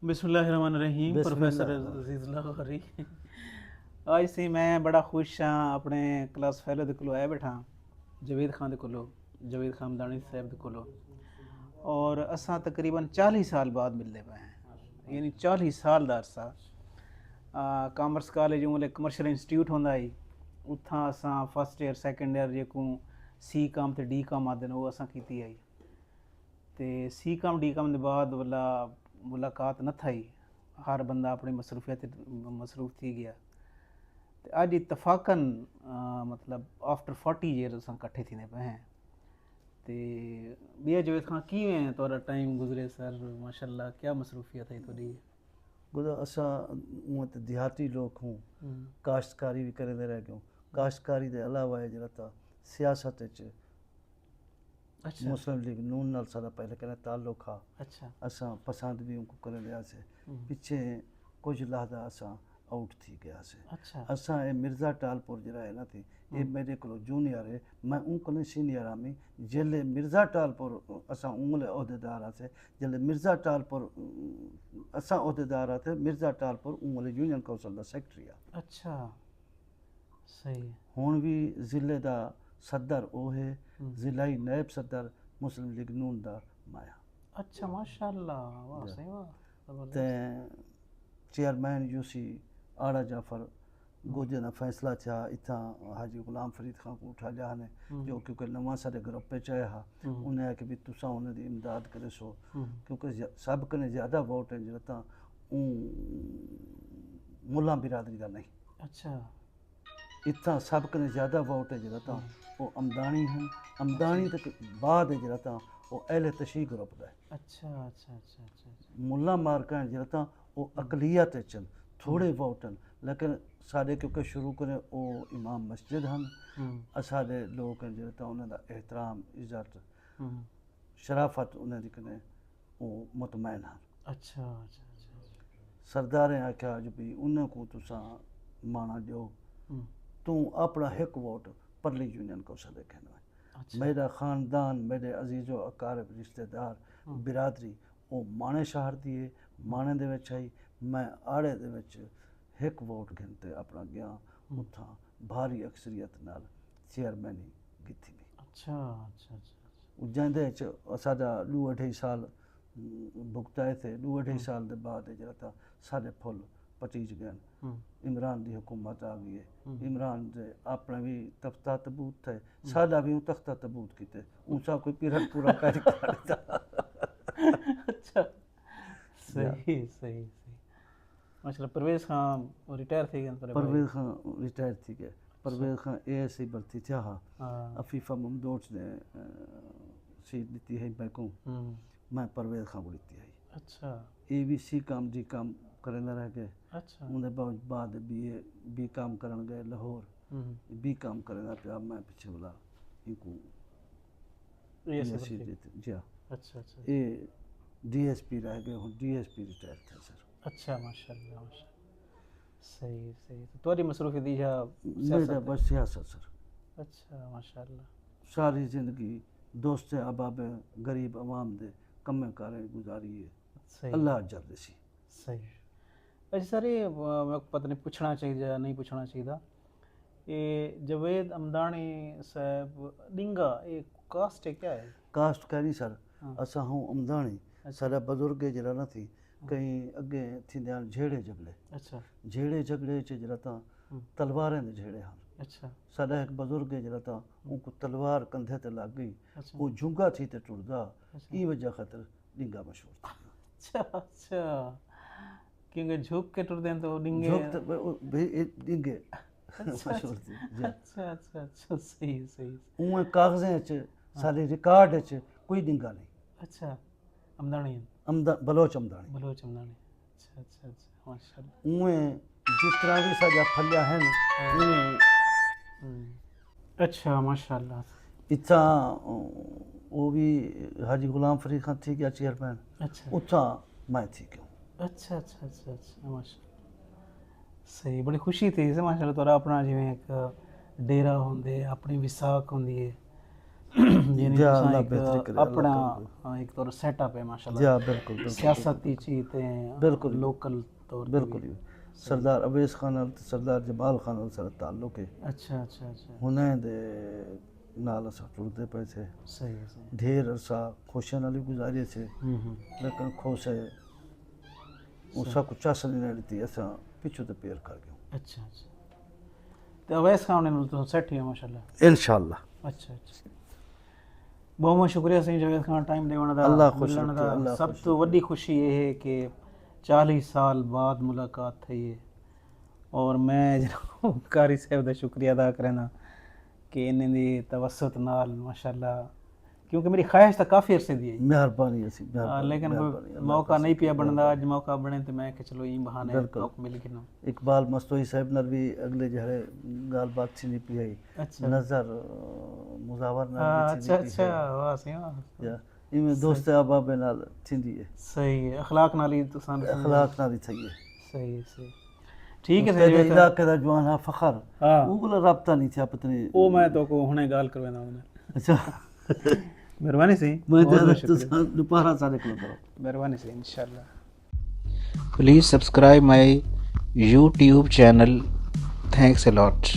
बिस्मिल्लाहिर्रहमानिर्रहीम। प्रोफेसर बिस्मिल्लाह। अजीज़ लाहौरी। आज सी मैं बड़ा खुश हाँ अपने क्लास फैलो दे कोलों आया बैठा जवेद खान दे कोलों, जवेद खान मदानी साहब दे कोलों। और असां तकरीबन 40 साल बाद मिलते पे हैं, यानी 40 साल दा अरसा। कामर्स कॉलेज उमले कमर्शियल इंस्टीट्यूट होंदा ही, उत्थां असां फर्स्ट ईयर सैकेंड ईयर जेको सी काम ते डी काम आखदे न वो असां कीती आई। ते सी काम डी काम दे बाद वल्ला मुलाकात न थी, हर बंदा अपनी मसरूफियत मसरूफ थी गया। तो अज इतफाकन मतलब आफ्टर 40 ईयर असां कट्ठे थींदे पे हैं। तो बिया जवेद खां कीअं तोरा टाइम गुज़रे सर, माशाल्लाह क्या मसरूफियत है थोड़ी? गुदा असां उअं त देहाती लोग हूँ, काश्तकारी भी करे रह गयूं। काश्तकारी के अलावा जरा त सियासत च अच्छा मुस्लिम लीग नून नाल साडा पहले कने ताल्लुक हा। अच्छा असां पसंद भी उनको करे रहियासीं। पिछे कुछ लहदा असां आउट थी गयासीं। अच्छा असां ए मिर्ज़ा टालपुर जरा है ना थी, ये मेरे को जूनियर है, मैं उनको सीनियर आमी। जेले मिर्ज़ा टालपुर असां उंगले अहदेदार आसे, जेले मिर्ज़ा टालपुर असां अहदेदार आते, मिर्ज़ा टालपुर उंगले यूनियन काउंसिल दा सैकटरी आ। अच्छा सही हुण भी ज़िले दा सदर ओ है, ज़िलाई नायब सदर मुस्लिम लीग नून दा माया। अच्छा माशाल्लाह, वाह जा। सही वाह ते ज़बरदस्त। चेयरमैन यूसी आड़ा जाफर गोजे ना फैसला थिया इथां हाजी गुलाम फरीद खां को उठा लिया ने, जो क्योंकि नवा सारे ग्रुप च आया उन्हें आके भी तुसा उन्हें दी इमदाद करे सो, क्योंकि सब कने ज़्यादा वोट हैं जरा ता मुला बिरादरी का नहीं। अच्छा इतना सब कने ज़्यादा वोट है जरा ता वो अमदानी हैं, अमदानी तक बाद है जरा ता वो अहले तशी ग्रुप दा है। अच्छा अच्छा अच्छा अच्छा अच्छा मुला मारका हैं जरा ता वो अकलियत चन थोड़े वोटन, लेकिन साढ़े क्योंकि शुरू करें वो इमाम मस्जिद हैं, असादे लोग हैं जरा ता उन्हें दा एहतराम इज़्ज़त शराफत उन्हें दी कने वो मुतमैन हैं। अच्छा अच्छा अच्छा सरदारें आख्या अज भी उन्हें को तुसा माना जो तू अपना एक वोट परली यूनियन को सदे कहना है। अच्छा मेरा ख़ानदान, मेरे अजीज़ो अकारब रिश्तेदार बिरादरी वो माने शहर दिए माने दे विच आई, मैं आड़े दे विच एक वोट गिनते अपना गया उथा भारी अक्सरियत नाल चेयरमैनी कीती गई। अच्छा अच्छा अच्छा जैंदे च साडा 2-2.5 साल भुगताए थे। 2-2.5 साल के बाद जरा था सारे फुल पटीज गए। इमरान की हुकूमत आ गई है, इमरान दे अपने भी तख्ता तबूत थे, साडा भी तख्ता तबूत किते ऊंचा कोई पीरन पूरा पैर काटता। अच्छा सही सही सही माशाल्लाह। परवेज़ खान रिटायर थी गए पर भाई? परवेज़ खान रिटायर थी गए। परवेज़ खान ASI भर्ती थिया हा। हाँ अफीफ़ा ममदोच ने सीट दी है बैको, मैं परवेज़ खान को दी है। अच्छा ABC काम डी काम करन रह गए। अच्छा उनके बाद बी काम करन गए लाहौर, बी काम करना पिया मैं पिछे बोला इनको ये से ASI भर्ती। देते जी हाँ। अच्छा अच्छा ये DSP रह गए हूँ, DSP रिटायर थे सर। अच्छा माशाल्लाह माशाल्लाह सही सही। तो तुम्हारी मसरूफ़ियत दी है मेरा सियासत है? बस सियासत सर, अच्छा माशाल्लाह सारी ज़िंदगी दोस्त अहबाब गरीब अवाम दे कम्मे कारें गुजारी है। सही अल्लाह अजर देसी। सही। अच्छा सर ये मैं पता नहीं पूछना चाहिए या नहीं पूछना चाहिए, ये जवेद अमदानी साहब डिंगा ये कास्ट है क्या है? कास्ट कहनी सर, हाँ असा हूँ अमदानी, अच्छा सारा बुजुर्ग जरा न थी कहीं अगे थींदे आहिनि झेड़े झगड़े। अच्छा झेड़े झगड़े च जरा ता तलवारें दे झेड़े हैं। अच्छा साडा एक बुजुर्ग है जरा ता उनको तलवार कंधे ते लग गई, अच्छा वो झुंगा थी ते टुरदा, अच्छा ई वजह खातर डिंगा मशहूर थी। अच्छा अच्छा क्योंकि झुक के टुरते हैं तो डिंगे। झुक ते डिंगे अच्छा मशहूर थी जी। अच्छा अच्छा अच्छा सही सही। उएं कागज़ें च सारे रिकॉर्ड च कोई डिंगा नहीं। अच्छा अमदानी बलोच अमदानी बलोच अमदानी। अच्छा अच्छा अच्छा माशाल्लाह। उएं जितना भी साजा फलिया हैं उएं अच्छा माशाल्लाह। इतना वो भी हाजी गुलाम फरीद खान थी गया चेयरमैन, अच्छा उतना मैं थी क्यों। अच्छा अच्छा अच्छा अच्छा माशाल्लाह सही। बड़ी खुशी थी इसे माशाल्लाह तोरा अपना जिवें एक डेरा होंदे अपनी विसाख होंदी है यानी जा तुसां अल्लाह एक बेहतरी करे, अपना अल्लाह करे। हाँ, एक तौर सेटअप है माशाल्लाह जा बिल्कुल बिल्कुल सियासती चीज़ ते बिल्कुल लोकल तौर पे बिल्कुल भी। ही। सरदार अवैस खान नाल ते सरदार जमाल खान नाल सारा ताल्लुक है। अच्छा अच्छा अच्छा हुनैं दे नाल असां टुरदे पए थे। सही है सही ढेर अरसा खुशियां नाल गुजारे थे, लेकिन खोसे उसा कुछ चस नहीं ॾिठी, असां पिछू ते पेर कर गए अच्छा अच्छा ते अवैस खान ने तो सेट ही है माशाल्लाह इंशाअल्लाह। अच्छा अच्छा बहुत बहुत शुक्रिया सही जवेद खान टाइम देवण दा अल्लाह खुश मिलण रखे, दा अल्लाह सब खुश तो रखे। वड्डी खुशी ये है कि 40 साल बाद मुलाकात थी है और मैं जनाब कारी साहब दा शुक्रिया अदा करना कि इन्हें दी तवसत नाल माशाल्लाह क्योंकि मेरी ख्वाहिश तो काफ़ी अरसे दी है मेहरबानी असी मेहरबानी लेकिन मेहरबानी, कोई अल्लाह मौका पासे नहीं पिया बनदा मेहरबानी। अज मौका बने तो मैं कि चलो ई बहाने बिल्कुल। मौका मिल गया ना इकबाल मस्तोई साहब नाल भी अगले जहरे गाल बात थी पी आई। अच्छा नजर मुजावर नाल हाँ, भी अच्छा थी अच्छा वाह सही वाह या इनमें दोस्त अहबाब नाल थींदी है, सही है अखलाक नाल ही तो अखलाक नाल ही थी है। सही है सही ठीक है तेरे सही इलाके दा जवान हा फखर हाँ वो बोला राब्ता नहीं था पता नहीं। वो मैं तो को हुने गाल करवाना हूं अच्छा मेहरबानी सही मैं बहुत बहुत तो शुक्रिया दोपहर सारे करो मेहरबानी सही इंशाल्लाह please subscribe my YouTube channel thanks a lot